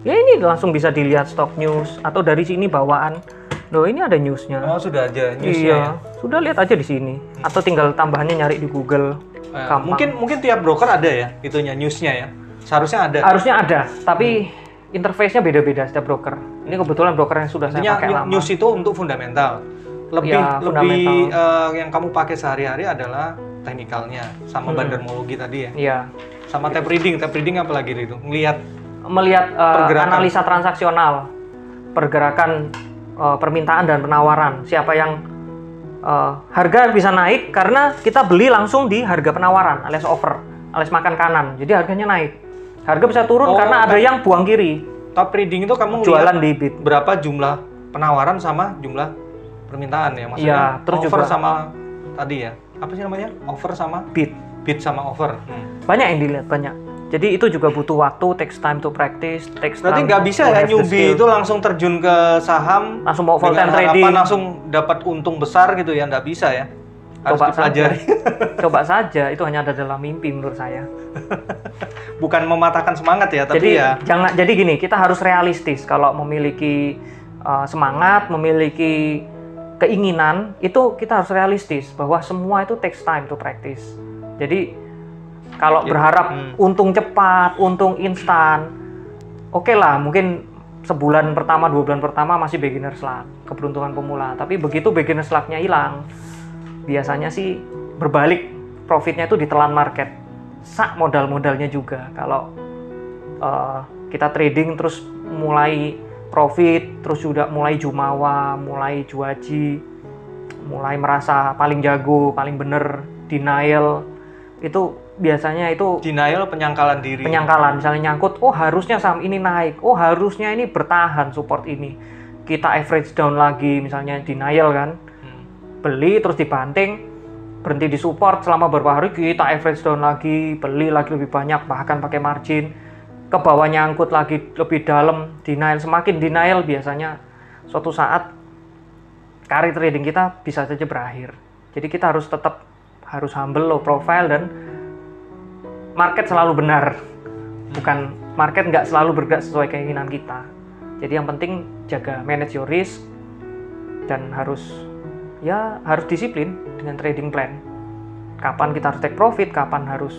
A: Ya ini langsung bisa dilihat stock news atau dari sini bawaan. Loh ini ada newsnya.
B: Oh sudah aja newsnya.
A: Iya, ya? Sudah lihat aja di sini. Atau tinggal tambahannya nyari di Google.
B: Mungkin tiap broker ada ya itunya newsnya ya. Seharusnya ada.
A: Harusnya ada, tapi interface-nya beda-beda setiap broker. Ini kebetulan broker yang sudah saya pakai lama.
B: News itu untuk fundamental. Lebih yang kamu pakai sehari-hari adalah teknikalnya sama bandarmologi tadi ya.
A: Iya.
B: Sama tab reading apa lagi itu?
A: Melihat analisa transaksional, pergerakan permintaan dan penawaran. Siapa yang harga bisa naik karena kita beli langsung di harga penawaran alias offer, alias makan kanan. Jadi harganya naik. Harga bisa turun karena ada yang buang kiri.
B: Top reading itu kamu
A: Jualan
B: lihat
A: di bid.
B: berapa jumlah penawaran sama jumlah permintaan ya, maksudnya
A: Iya, terus
B: offer
A: juga
B: sama tadi ya, apa sih namanya, offer sama
A: bid.
B: bid sama offer.
A: Banyak yang dilihat, banyak. Jadi itu juga butuh waktu, takes time to practice, takes
B: Berarti
A: time
B: nggak bisa
A: to
B: ya
A: have the
B: newbie
A: skill.
B: itu langsung terjun ke saham
A: Langsung mau full time
B: dengan harapan
A: trading.
B: langsung dapat untung besar gitu ya, nggak bisa ya. Harus
A: Coba
B: dipelajari.
A: saja. Coba saja, itu hanya ada dalam mimpi menurut saya.
B: Bukan mematahkan semangat ya, tapi
A: Jadi
B: ya
A: jadi gini, kita harus realistis kalau memiliki semangat, memiliki keinginan, itu kita harus realistis bahwa semua itu takes time to practice. Jadi kalau berharap untung cepat, untung instan, oke lah, mungkin sebulan pertama, 2 bulan pertama masih beginner's luck, keberuntungan pemula. Tapi begitu beginner's luck-nya hilang, biasanya sih berbalik, profitnya itu ditelan market. Sak modal-modalnya juga. Kalau kita trading terus mulai profit, terus juga mulai jumawa, mulai juaji, mulai merasa paling jago, paling bener, denial, itu biasanya itu
B: denial, penyangkalan diri.
A: penyangkalan. Misalnya nyangkut, oh harusnya saham ini naik, oh harusnya ini bertahan support ini, kita average down lagi, misalnya denial kan, beli terus dibanting, berhenti di support selama beberapa hari, kita average down lagi, beli lagi lebih banyak, bahkan pakai margin, ke bawah nyangkut lagi lebih dalam, denial, semakin denial biasanya suatu saat karir trading kita bisa saja berakhir. Jadi kita harus tetap harus humble, low profile, dan market selalu benar, bukan market nggak selalu bergerak sesuai keinginan kita. Jadi yang penting jaga, manage your risk, dan harus disiplin dengan trading plan. Kapan kita harus take profit, kapan harus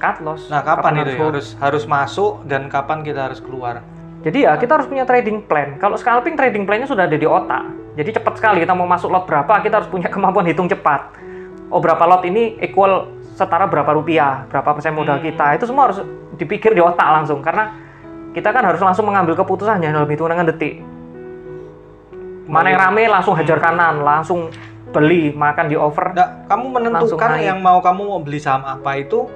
A: cut loss.
B: Nah, kapan itu
A: hold.
B: harus masuk dan kapan kita harus keluar.
A: Jadi ya kita harus punya trading plan. Kalau scalping, trading plan-nya sudah ada di otak. Jadi cepat sekali, kita mau masuk lot berapa, kita harus punya kemampuan hitung cepat. Oh, berapa lot ini equal setara berapa rupiah, berapa persen modal kita, itu semua harus dipikir di otak langsung, karena kita kan harus langsung mengambil keputusannya dalam hitungan detik. Mana yang rame langsung hajar kanan, langsung beli, makan di over.
B: Nah, kamu menentukan yang mau kamu mau beli saham apa itu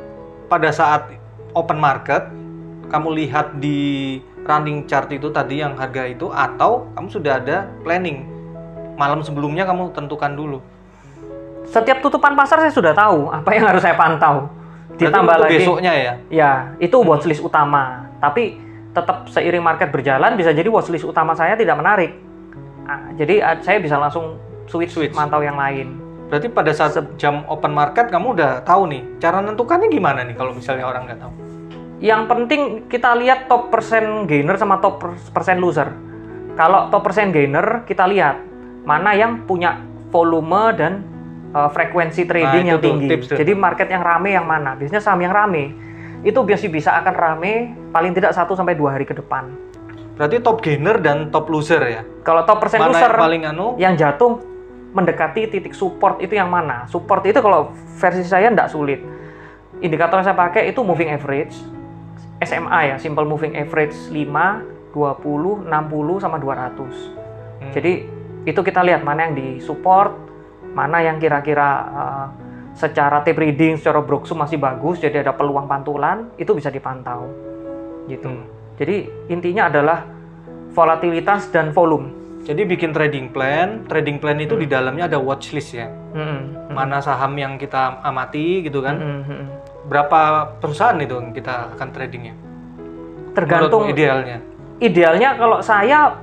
B: pada saat open market, kamu lihat di running chart itu tadi yang harga itu, atau kamu sudah ada planning malam sebelumnya kamu tentukan dulu.
A: Setiap tutupan pasar saya sudah tahu apa yang harus saya pantau. Ditambah lagi
B: besoknya ya.
A: Ya, itu watchlist utama. Tapi tetap seiring market berjalan bisa jadi watchlist utama saya tidak menarik. Nah, jadi saya bisa langsung switch mantau yang lain.
B: Berarti pada saat jam open market kamu udah tahu nih cara nentukannya gimana nih kalau misalnya orang nggak tahu.
A: Yang penting kita lihat top persen gainer sama top persen loser. Kalau top persen gainer kita lihat mana yang punya volume dan frekuensi trading yang tinggi. Jadi market yang rame yang mana? Biasanya saham yang rame itu bisa akan rame paling tidak 1-2 hari ke depan.
B: Berarti top gainer dan top loser ya?
A: Kalau top persen loser
B: paling
A: yang jatuh mendekati titik support itu yang mana? Support itu kalau versi saya tidak sulit. Indikator yang saya pakai itu moving average, SMA ya, simple moving average 5, 20, 60 sama 200. Jadi itu kita lihat mana yang di support, mana yang kira-kira secara tape reading, secara broksum masih bagus, jadi ada peluang pantulan, itu bisa dipantau gitu. Jadi intinya adalah volatilitas dan volume.
B: Jadi bikin trading plan itu di dalamnya ada watchlist ya. Mana saham yang kita amati gitu kan. Berapa perusahaan itu yang kita akan tradingnya?
A: Tergantung
B: idealnya.
A: Idealnya kalau saya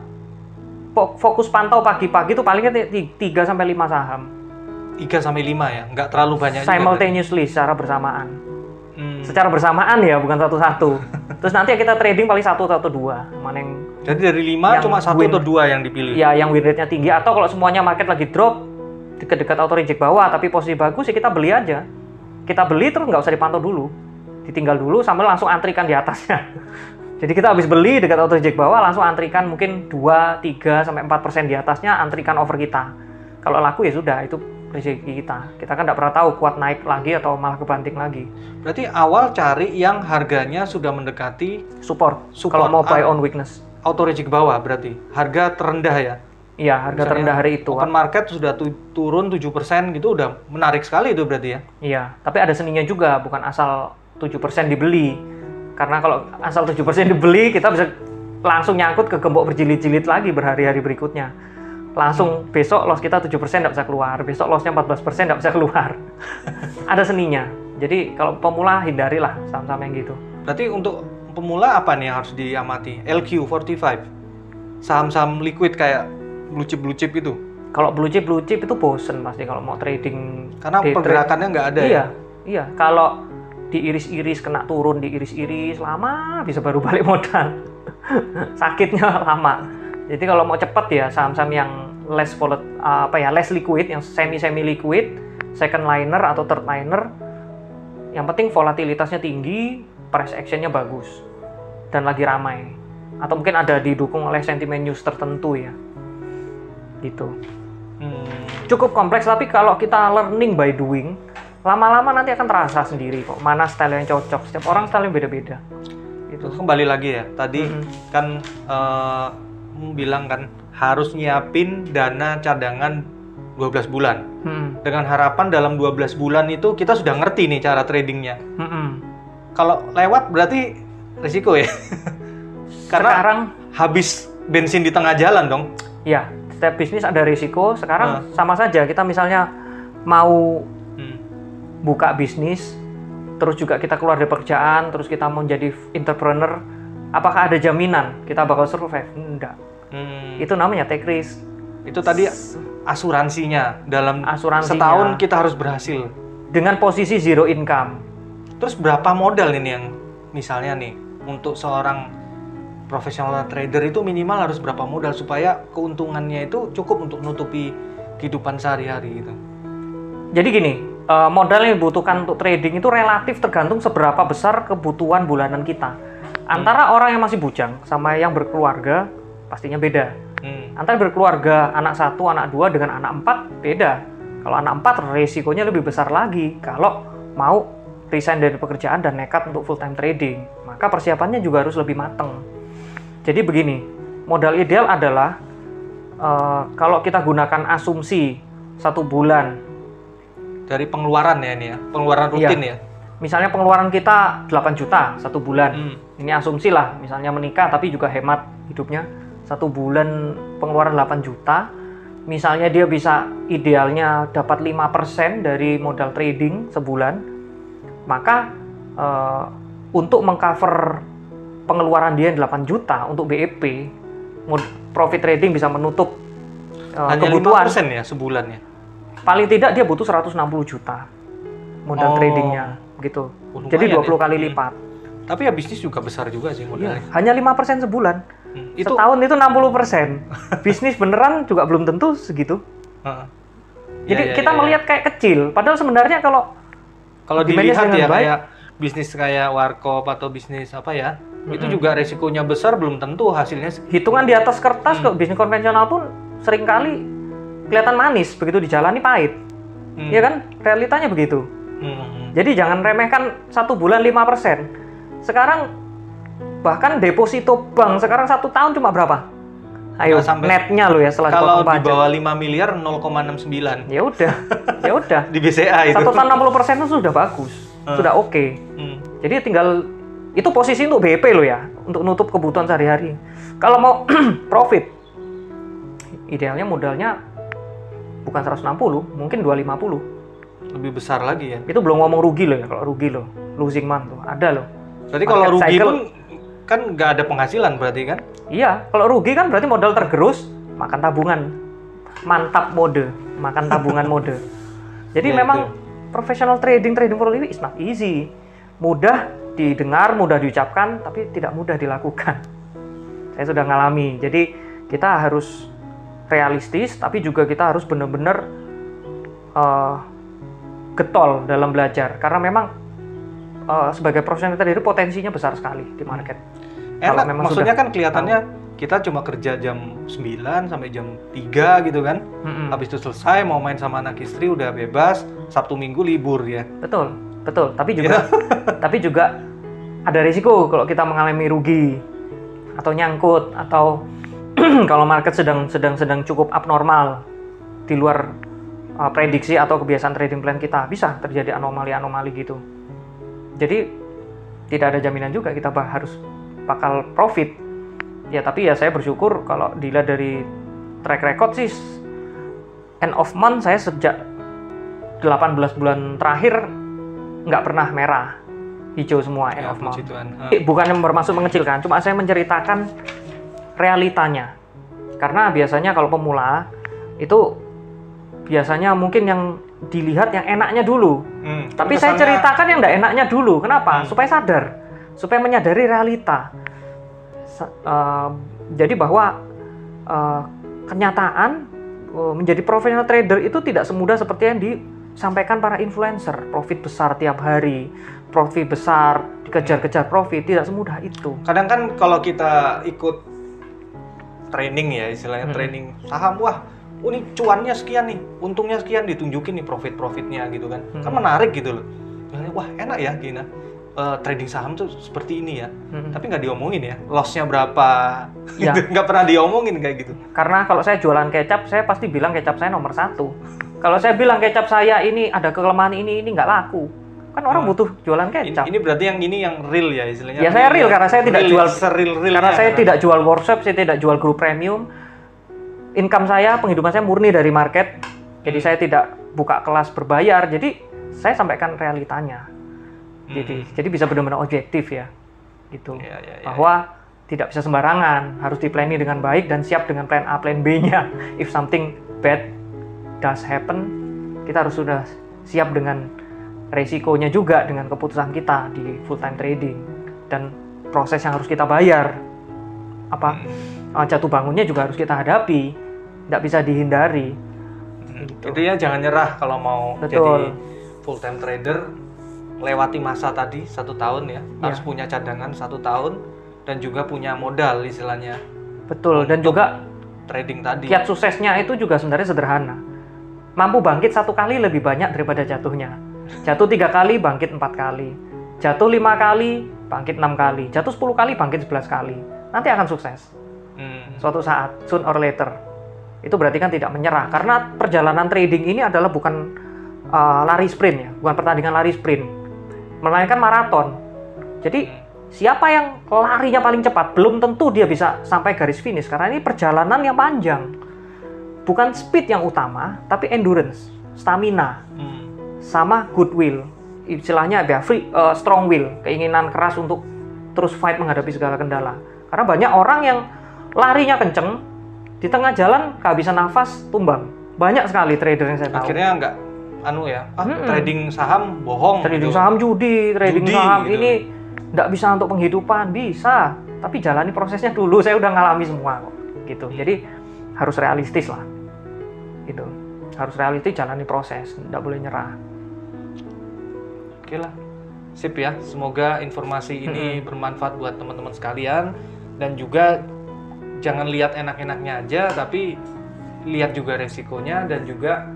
A: fokus pantau pagi-pagi itu palingnya 3-5 saham.
B: 3-5 ya, nggak terlalu banyak.
A: Simultaneously juga, secara bersamaan. Secara bersamaan ya, bukan satu-satu. Terus nanti kita trading paling 1 atau 2. Mana yang
B: jadi dari 5 cuma 1 atau 2 yang dipilih.
A: Ya, yang win rate-nya tinggi, atau kalau semuanya market lagi drop dekat-dekat auto reject bawah tapi posisi bagus ya kita beli aja. Kita beli terus nggak usah dipantau dulu. Ditinggal dulu sambil langsung antrikan di atasnya. Jadi kita habis beli dekat auto reject bawah langsung antrikan mungkin 2, 3 sampai 4% di atasnya, antrikan over kita. Kalau laku ya sudah, itu rezeki kita. Kita kan nggak pernah tahu kuat naik lagi atau malah kebanting lagi.
B: Berarti awal cari yang harganya sudah mendekati
A: support. Kalau mau buy on weakness.
B: Auto reject bawah berarti harga terendah ya?
A: Iya, harga terendah hari itu.
B: Open market sudah turun 7% gitu, udah menarik sekali itu berarti ya?
A: Iya, tapi ada seninya juga, bukan asal 7% dibeli. Karena kalau asal 7% dibeli, kita bisa langsung nyangkut ke gembok berjilid-jilid lagi berhari-hari berikutnya. Langsung besok loss kita 7% nggak bisa keluar, besok lossnya 14% nggak bisa keluar. Ada seninya. Jadi kalau pemula hindarilah saham-saham yang gitu.
B: Berarti untuk pemula apa nih yang harus diamati? LQ45, saham-saham liquid kayak blue chip gitu.
A: Kalau blue chip itu bosen pasti kalau mau trading.
B: Karena pergerakannya nggak ada.
A: Iya. Kalau diiris-iris kena turun, diiris-iris lama bisa baru balik modal. Sakitnya lama. Jadi kalau mau cepat ya saham-saham yang less liquid, yang semi liquid, second liner atau third liner. Yang penting volatilitasnya tinggi, price actionnya bagus dan lagi ramai. Atau mungkin ada didukung oleh sentimen news tertentu ya. Gitu. Cukup kompleks, tapi kalau kita learning by doing, lama-lama nanti akan terasa sendiri kok mana style yang cocok. Setiap orang style yang beda-beda.
B: Itu kembali lagi ya. Tadi kan bilang kan harus nyiapin dana cadangan 12 bulan. Dengan harapan dalam 12 bulan itu kita sudah ngerti nih cara tradingnya. Kalau lewat berarti risiko ya. Karena sekarang habis bensin di tengah jalan dong.
A: Ya, setiap bisnis ada risiko. Sekarang sama saja, kita misalnya mau buka bisnis, terus juga kita keluar dari pekerjaan, terus kita mau jadi entrepreneur, apakah ada jaminan kita bakal survive? Enggak. Itu namanya take risk.
B: Itu tadi asuransinya, dalam setahun kita harus berhasil.
A: Dengan posisi zero income.
B: Terus berapa modal ini yang misalnya nih, untuk seorang profesional trader itu minimal harus berapa modal supaya keuntungannya itu cukup untuk menutupi kehidupan sehari-hari gitu?
A: Jadi gini, modal yang dibutuhkan untuk trading itu relatif tergantung seberapa besar kebutuhan bulanan kita. Antara orang yang masih bujang sama yang berkeluarga pastinya beda. Antara berkeluarga anak 1, anak 2 dengan anak 4 beda. Kalau anak 4 resikonya lebih besar lagi kalau mau resign dari pekerjaan dan nekat untuk full time trading. Maka persiapannya juga harus lebih matang. Jadi begini, modal ideal adalah kalau kita gunakan asumsi 1 bulan
B: dari pengeluaran ya ini ya, pengeluaran rutin ya.
A: Misalnya pengeluaran kita 8 juta 1 bulan. Ini asumsi lah, misalnya menikah tapi juga hemat hidupnya. 1 bulan pengeluaran 8 juta. Misalnya dia bisa idealnya dapat 5% dari modal trading sebulan. Maka untuk mengcover pengeluaran dia 8 juta untuk BEP, profit trading bisa menutup kebutuhan.
B: Hanya 5% ya sebulan ya?
A: Paling tidak dia butuh 160 juta modal tradingnya gitu. Jadi 20 kali lipat.
B: Tapi ya bisnis juga besar juga sih modalnya.
A: Hanya 5% sebulan. Setahun itu 60%. Bisnis beneran juga belum tentu segitu. Jadi kita melihat kayak kecil. Padahal sebenarnya kalau
B: dilihat ya kayak bisnis kayak warkop atau bisnis apa ya, itu juga resikonya besar, belum tentu hasilnya. Hitungan
A: di atas kertas kok bisnis konvensional pun seringkali kelihatan manis, begitu dijalani pahit. Ya kan? Realitanya begitu. Jadi jangan remehkan 1 bulan 5%. Sekarang bahkan deposito bank sekarang 1 tahun cuma berapa? Ayo, netnya lo ya setelah
B: kalau di bawah 5 miliar 0,69.
A: Ya udah.
B: Di BCA itu.
A: 1 tahun 60% itu sudah bagus. Sudah oke. Jadi tinggal itu posisi untuk BP lo ya, untuk nutup kebutuhan sehari-hari. Kalau mau profit, idealnya modalnya bukan 160, mungkin 250.
B: Lebih besar lagi ya.
A: Itu belum ngomong rugi lo ya. Kalau rugi lo, losing month tuh ada lo.
B: Berarti kalau rugi pun kan nggak ada penghasilan berarti kan?
A: Iya, kalau rugi kan berarti modal tergerus, makan tabungan. Mantap mode, makan tabungan mode. Jadi ya memang professional trading for living is not easy. Mudah didengar, mudah diucapkan, tapi tidak mudah dilakukan. Saya sudah ngalami. Jadi kita harus realistis, tapi juga kita harus benar-benar getol dalam belajar. Karena memang sebagai profesional trader potensinya besar sekali di market.
B: Kalau memang maksudnya kan kelihatannya kita cuma kerja jam 9 sampai jam 3 gitu kan. Habis itu selesai mau main sama anak istri udah bebas, Sabtu Minggu libur ya.
A: Betul. Tapi juga ada risiko kalau kita mengalami rugi atau nyangkut atau kalau market sedang cukup abnormal di luar prediksi atau kebiasaan trading plan kita, bisa terjadi anomali-anomali gitu. Jadi tidak ada jaminan juga kita harus bakal profit. Ya tapi ya saya bersyukur kalau dilihat dari track record sih, end of month saya sejak 18 bulan terakhir nggak pernah merah, hijau semua end of month. Bukannya bermaksud mengecilkan, cuma saya menceritakan realitanya. Karena biasanya kalau pemula itu biasanya mungkin yang dilihat yang enaknya dulu. Tapi saya ceritakan yang nggak enaknya dulu. Kenapa? Supaya sadar, supaya menyadari realita. Jadi bahwa kenyataan menjadi professional trader itu tidak semudah seperti yang disampaikan para influencer. Profit besar tiap hari, profit besar, dikejar-kejar profit, tidak semudah itu.
B: Kadang kan kalau kita ikut training ya, istilahnya training saham, wah ini cuannya sekian nih, untungnya sekian, ditunjukin nih profitnya gitu kan. Kan menarik gitu loh. Wah enak ya Gina. Trading saham tuh seperti ini ya, tapi nggak diomongin ya, lossnya berapa,
A: ya.
B: Nggak pernah diomongin kayak gitu.
A: Karena kalau saya jualan kecap, saya pasti bilang kecap saya nomor 1. Kalau saya bilang kecap saya ini ada kelemahan ini nggak laku, kan orang butuh jualan kecap.
B: Ini berarti yang real ya istilahnya.
A: Ya saya real karena saya tidak jual
B: karena
A: saya tidak jual workshop, saya tidak jual grup premium. Income saya, penghidupan saya murni dari market, jadi saya tidak buka kelas berbayar. Jadi saya sampaikan realitanya. Jadi bisa benar-benar objektif ya, gitu. Bahwa tidak bisa sembarangan, harus di-planning dengan baik dan siap dengan plan A, plan B-nya. If something bad does happen, kita harus sudah siap dengan resikonya juga dengan keputusan kita di full time trading dan proses yang harus kita bayar. Jatuh bangunnya juga harus kita hadapi, tidak bisa dihindari.
B: Gitu. Intinya jangan nyerah kalau mau jadi full time trader. Lewati masa tadi 1 tahun ya, harus punya cadangan 1 tahun dan juga punya modal istilahnya.
A: Betul, dan juga
B: trading tadi.
A: Kiat suksesnya itu juga sebenarnya sederhana. Mampu bangkit 1 kali lebih banyak daripada jatuhnya. Jatuh 3 kali, bangkit 4 kali. Jatuh 5 kali, bangkit 6 kali. Jatuh 10 kali, bangkit 11 kali. Nanti akan sukses. Suatu saat, soon or later. Itu berarti kan tidak menyerah. Karena perjalanan trading ini adalah bukan lari sprint ya, bukan pertandingan lari sprint, melainkan maraton. Jadi siapa yang larinya paling cepat belum tentu dia bisa sampai garis finish karena ini perjalanan yang panjang. Bukan speed yang utama, tapi endurance, stamina, sama goodwill. Istilahnya ya strong will, keinginan keras untuk terus fight menghadapi segala kendala. Karena banyak orang yang larinya kenceng, di tengah jalan kehabisan nafas, tumbang. Banyak sekali trader yang saya tahu.
B: Akhirnya nggak trading saham bohong.
A: Trading saham judi saham gitu. Ini nggak bisa untuk penghidupan, bisa. Tapi jalani prosesnya dulu, saya udah ngalami semua kok. Gitu. Jadi harus realistis lah. Gitu. Harus realistis, jalani proses, nggak boleh nyerah.
B: Oke lah. Sip ya. Semoga informasi ini bermanfaat buat teman-teman sekalian dan juga jangan lihat enak-enaknya aja, tapi lihat juga resikonya dan juga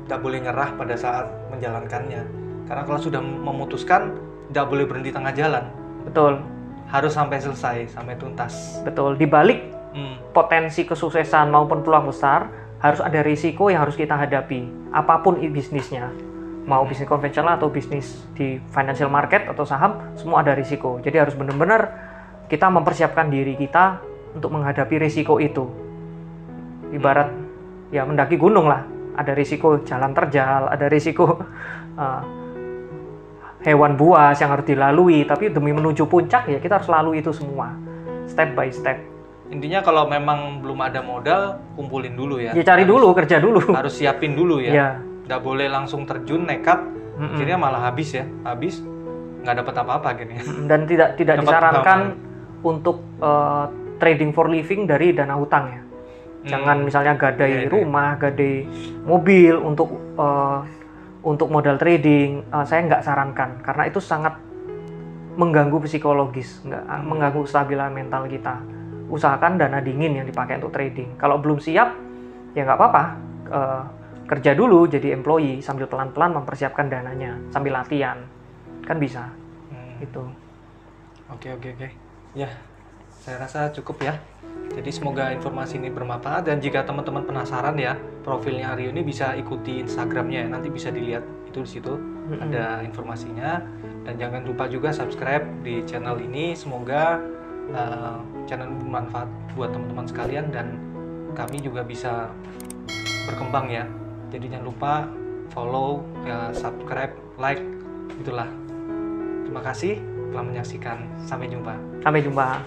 B: tidak boleh nyerah pada saat menjalankannya. Karena kalau sudah memutuskan, tidak boleh berhenti tengah jalan.
A: Betul.
B: Harus sampai selesai, sampai tuntas.
A: Betul. Di balik potensi kesuksesan maupun peluang besar, harus ada risiko yang harus kita hadapi. Apapun bisnisnya, mau bisnis konvensional atau bisnis di financial market atau saham, semua ada risiko. Jadi harus benar-benar kita mempersiapkan diri kita untuk menghadapi risiko itu. Ibarat ya mendaki gunung lah, ada risiko jalan terjal, ada risiko hewan buas yang harus dilalui, tapi demi menuju puncak ya kita harus lalui itu semua, step by step.
B: Intinya kalau memang belum ada modal, kumpulin dulu ya.
A: Ya cari dulu, kerja dulu.
B: Harus siapin dulu ya. Nggak boleh langsung terjun nekat, akhirnya malah habis, nggak dapat apa-apa gini.
A: Dan tidak disarankan untuk trading for living dari dana hutang ya. Jangan misalnya gadai rumah, gadai mobil untuk modal trading. Saya nggak sarankan karena itu sangat mengganggu psikologis, mengganggu kestabilan mental kita. Usahakan dana dingin yang dipakai untuk trading. Kalau belum siap, ya nggak apa-apa. Kerja dulu jadi employee sambil pelan-pelan mempersiapkan dananya sambil latihan, kan bisa. Gitu.
B: Oke. Ya, saya rasa cukup ya. Jadi semoga informasi ini bermanfaat dan jika teman-teman penasaran ya profilnya Aryo ini bisa ikuti Instagramnya ya, nanti bisa dilihat itu di situ. ada informasinya. Dan jangan lupa juga subscribe di channel ini. Semoga channel bermanfaat buat teman-teman sekalian dan kami juga bisa berkembang ya. Jadi jangan lupa follow, subscribe, like, itulah. Terima kasih telah menyaksikan. Sampai jumpa.
A: Sampai jumpa.